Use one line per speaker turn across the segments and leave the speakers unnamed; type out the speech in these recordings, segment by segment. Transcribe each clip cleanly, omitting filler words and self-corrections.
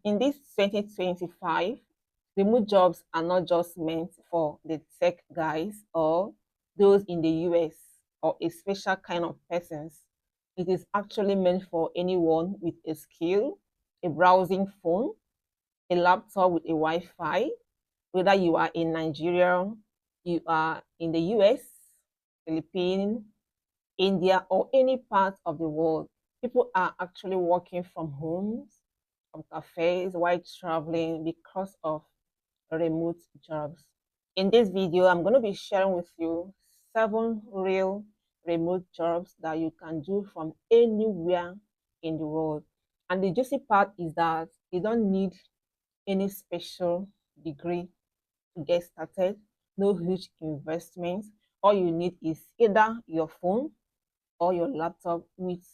In this 2025, remote jobs are not just meant for the tech guys or those in the US or a special kind of persons. It is actually meant for anyone with a skill, a browsing phone, a laptop with a Wi-Fi, whether you are in Nigeria, you are in the US, Philippines, India, or any part of the world. People are actually working from homes, from cafes, while traveling because of remote jobs. In this video, I'm going to be sharing with you 7 real remote jobs that you can do from anywhere in the world. And the juicy part is that you don't need any special degree to get started, no huge investment. All you need is either your phone or your laptop with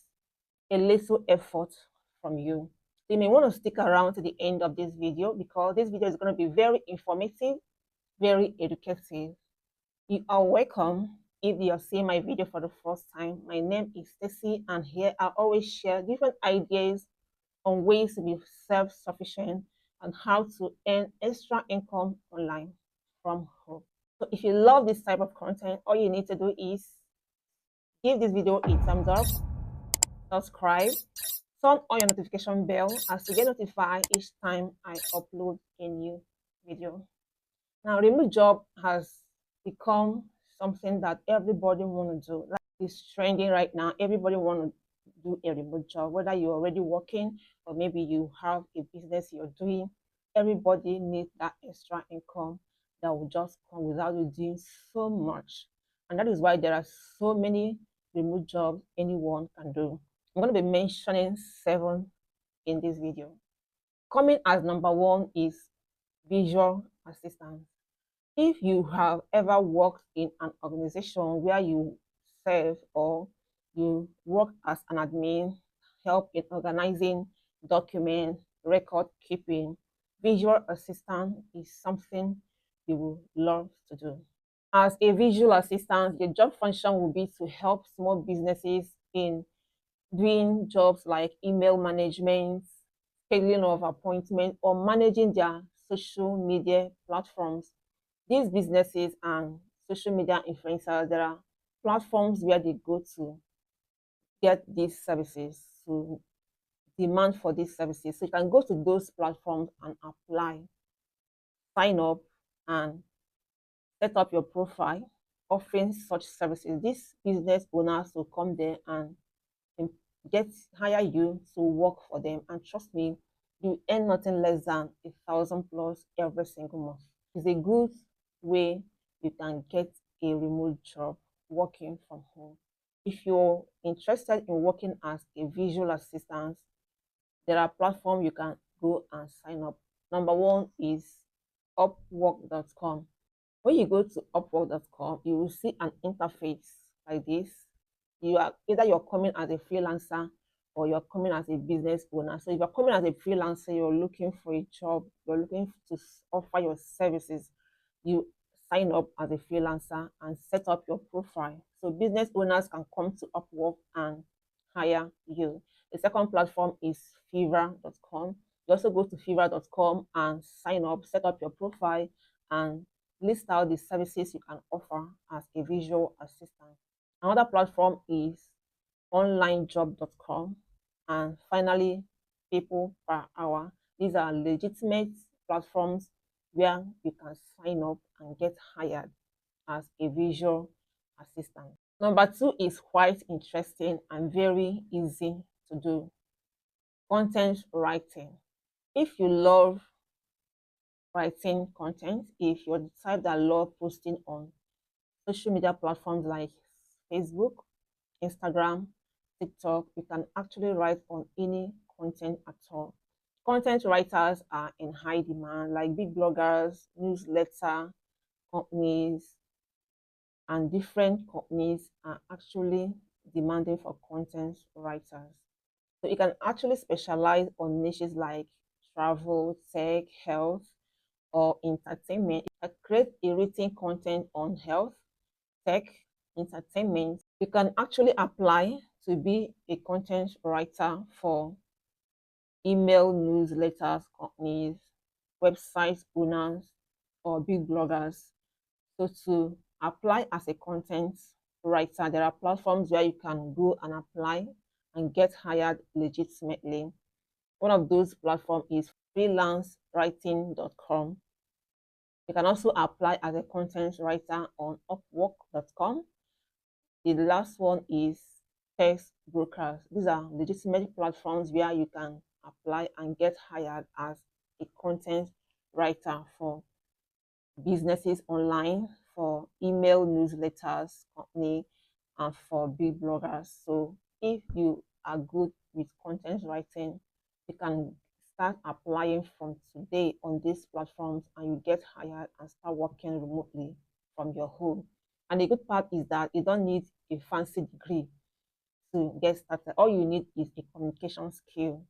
a little effort from you. You may want to stick around to the end of this video because this video is going to be very informative, very educative. You are welcome. If you're seeing my video for the first time, my name is Stacy, and here I always share different ideas on ways to be self-sufficient and how to earn extra income online from home. So if you love this type of content, all you need to do is give this video a thumbs up, subscribe, turn on your notification bell as you get notified each time I upload a new video. Now, remote job has become something that everybody want to do. Like it's trending right now. Everybody want to do a remote job, whether you're already working or maybe you have a business you're doing. Everybody needs that extra income that will just come without you doing so much. And that is why there are so many remote jobs anyone can do. I'm going to be mentioning 7 in this video. Coming as number 1 is visual assistant. If you have ever worked in an organization where you serve or you work as an admin, help in organizing document, record keeping, visual assistant is something you will love to do. As a visual assistant, your job function will be to help small businesses in doing jobs like email management, scheduling of appointments, or managing their social media platforms. These businesses and social media influencers, there are platforms where they go to get these services, to demand for these services. So you can go to those platforms and apply, sign up, and set up your profile offering such services. These business owners will come there and get hire you to work for them, and trust me, you earn nothing less than 1,000 plus every single month. It's a good way you can get a remote job working from home. If you're interested in working as a visual assistant, there are platforms you can go and sign up. Number 1 is upwork.com. When you go to upwork.com, you will see an interface like this. You're coming as a freelancer or you're coming as a business owner. So if you're coming as a freelancer, you're looking for a job, you're looking to offer your services, you sign up as a freelancer and set up your profile. So business owners can come to Upwork and hire you. The second platform is fiverr.com. You also go to fiverr.com and sign up, set up your profile, and list out the services you can offer as a visual assistant. Another platform is onlinejob.com, and finally people per hour. These are legitimate platforms where you can sign up and get hired as a visual assistant. Number 2 is quite interesting and very easy to do: content writing. If you love writing content, if you're the type that love posting on social media platforms like Facebook, Instagram, TikTok, you can actually write on any content at all. Content writers are in high demand, like big bloggers, newsletter companies, and different companies are actually demanding for content writers. So you can actually specialize on niches like travel, tech, health, or entertainment. You can create a written content on health, tech, entertainment. You can actually apply to be a content writer for email newsletters companies, website owners, or big bloggers. So to apply as a content writer, there are platforms where you can go and apply and get hired legitimately. One of those platforms is freelancewriting.com. You can also apply as a content writer on upwork.com. The last one is text brokers. These are legitimate platforms where you can apply and get hired as a content writer for businesses online, for email newsletters company, and for big bloggers. So if you are good with content writing, you can start applying from today on these platforms and you get hired and start working remotely from your home. And the good part is that you don't need a fancy degree to get started. All you need is a communication skill,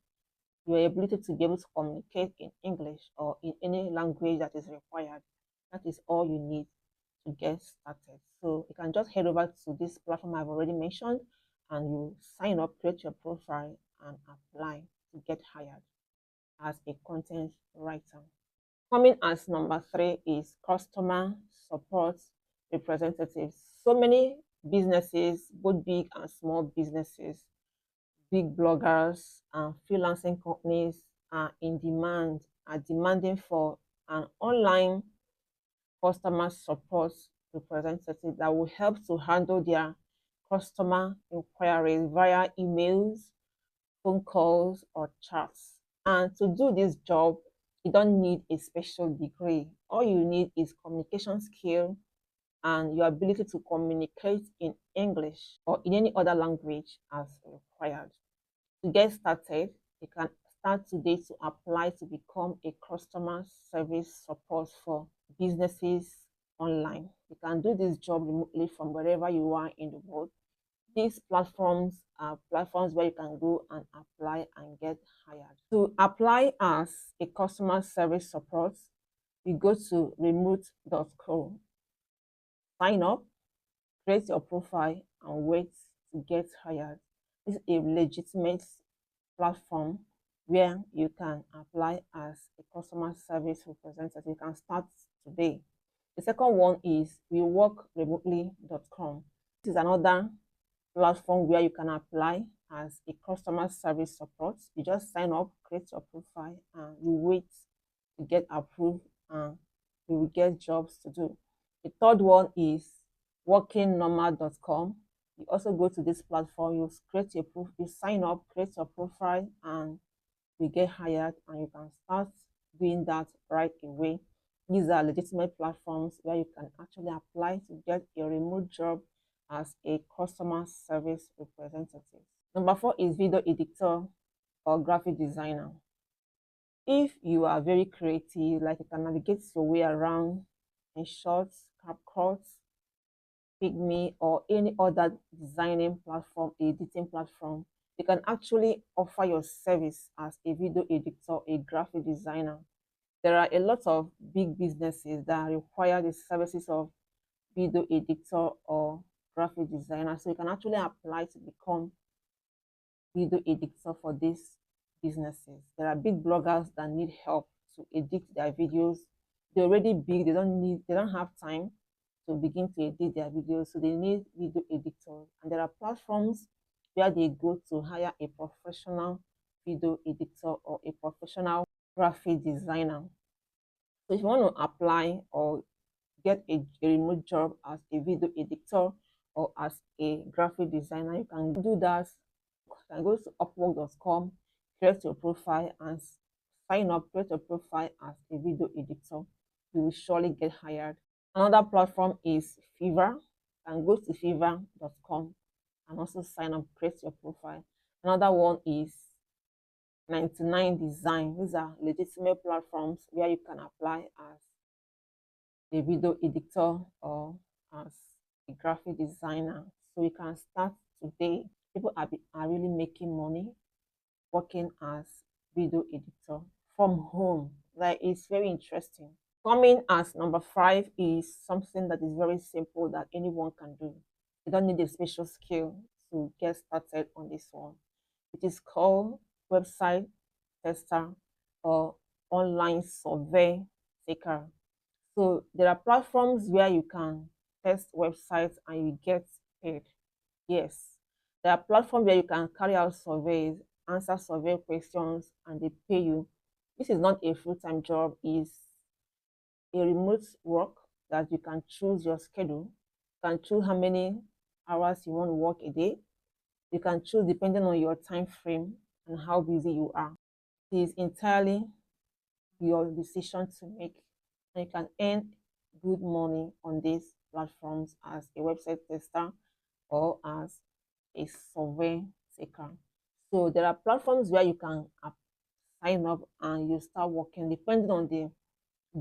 your ability to be able to communicate in English or in any language that is required. That is all you need to get started. So you can just head over to this platform I've already mentioned and you sign up, create your profile, and apply to get hired as a content writer. Coming as number 3 is customer support representatives. So many businesses, both big and small businesses, big bloggers and freelancing companies are demanding for an online customer support representative that will help to handle their customer inquiries via emails, phone calls, or chats. And to do this job, you don't need a special degree. All you need is communication skill and your ability to communicate in English or in any other language as required. To get started, you can start today to apply to become a customer service support for businesses online. You can do this job remotely from wherever you are in the world. These platforms are platforms where you can go and apply and get hired. To apply as a customer service support, you go to remote.co, sign up, create your profile, and wait to get hired. This is a legitimate platform where you can apply as a customer service representative. You can start today. The second one is weworkremotely.com. This is another platform where you can apply as a customer service support. You just sign up, create your profile, and you wait to get approved and you will get jobs to do. The third one is workingnormal.com. You also go to this platform, you create your proof, you sign up, create your profile, and you get hired, and you can start doing that right away. These are legitimate platforms where you can actually apply to get a remote job as a customer service representative. Number 4 is video editor or graphic designer. If you are very creative, like you can navigate your way around in Shorts, CapCut, Pygmy, or any other designing platform, editing platform, you can actually offer your service as a video editor, a graphic designer. There are a lot of big businesses that require the services of video editor or graphic designer. So you can actually apply to become video editor for these businesses. There are big bloggers that need help to edit their videos. They're already big, they don't have time to begin to edit their videos, so they need video editors. And there are platforms where they go to hire a professional video editor or a professional graphic designer. So if you want to apply or get a remote job as a video editor or as a graphic designer, you can do that. You can go to upwork.com, create your profile, and sign up, create your profile as a video editor. You will surely get hired. Another platform is Fiverr. You can go to fiverr.com and also sign up, create your profile. Another one is 99 Design. These are legitimate platforms where you can apply as a video editor or as a graphic designer. So you can start today. People are really making money working as video editor from home. Like, it's very interesting. Coming as number 5 is something that is very simple that anyone can do. You don't need a special skill to get started on this one. It is called website tester or online survey taker. So there are platforms where you can test websites and you get paid. Yes, there are platforms where you can carry out surveys, answer survey questions, and they pay you. This is not a full-time job, it's a remote work that you can choose your schedule. You can choose how many hours you want to work a day. You can choose depending on your time frame and how busy you are. It is entirely your decision to make. And you can earn good money on these platforms as a website tester or as a survey taker. So there are platforms where you can sign up and you start working depending on the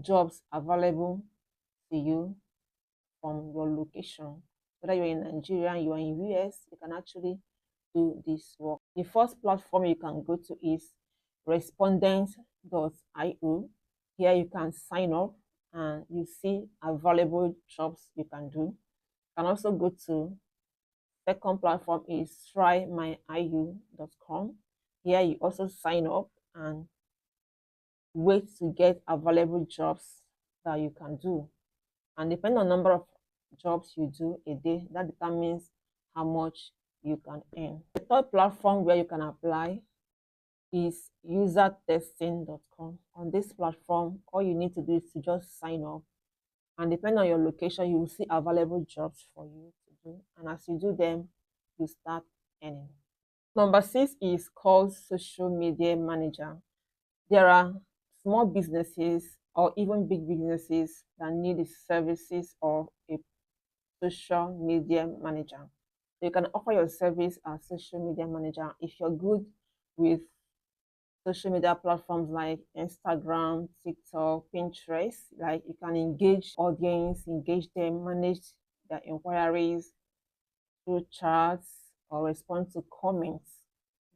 jobs available to you from your location. Whether you're in Nigeria, you are in US, you can actually do this work. The first platform you can go to is respondent.io. Here you can sign up and you see available jobs you can do. You can also go to second platform is trymyiu.com. Here you also sign up and wait to get available jobs that you can do. And depending on number of jobs you do a day, that determines how much you can earn. The third platform where you can apply is usertesting.com. On this platform, all you need to do is to just sign up. And depending on your location, you will see available jobs for you to do. And as you do them, you start earning. Number 6 is called social media manager. There are small businesses or even big businesses that need the services of a social media manager. So you can offer your service as social media manager if you're good with social media platforms like Instagram, TikTok, Pinterest. Like you can engage audience, engage them, manage their inquiries through chats or respond to comments.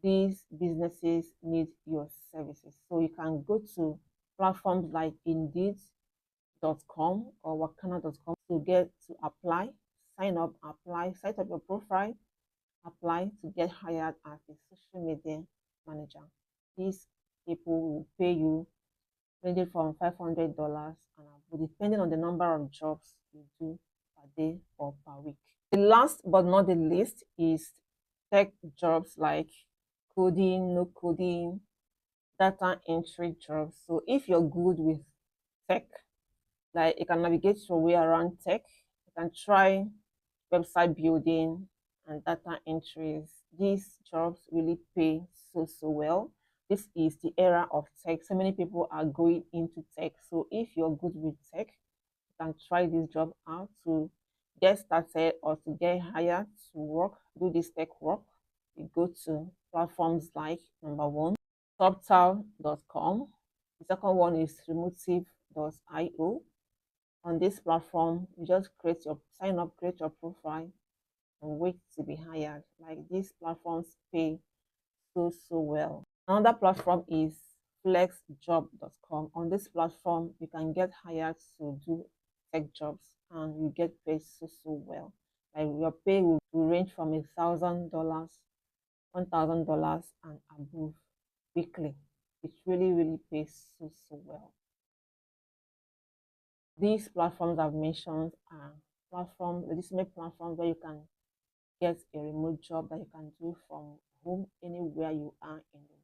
These businesses need your services. So you can go to platforms like Indeed.com or Wakana.com to get to apply, sign up, apply, set up your profile, apply to get hired as a social media manager. These people will pay you ranging from $500 and above, depending on the number of jobs you do per day or per week. The last but not the least is tech jobs like coding, no coding, data entry jobs. So if you're good with tech, like you can navigate your way around tech, you can try website building and data entries. These jobs really pay so well. This is the era of tech. So many people are going into tech. So if you're good with tech, you can try this job out to get started or to get hired to work, do this tech work. You go to platforms like number 1, subtal.com. The second one is remotive.io. On this platform, you just sign up, create your profile, and wait to be hired. Like these platforms pay so well. Another platform is flexjob.com. On this platform, you can get hired to do tech jobs and you get paid so well. Like your pay will range from $1,000, $1,000 and above weekly. It really pays so well. These platforms I've mentioned are legitimate platforms where you can get a remote job that you can do from home anywhere you are in the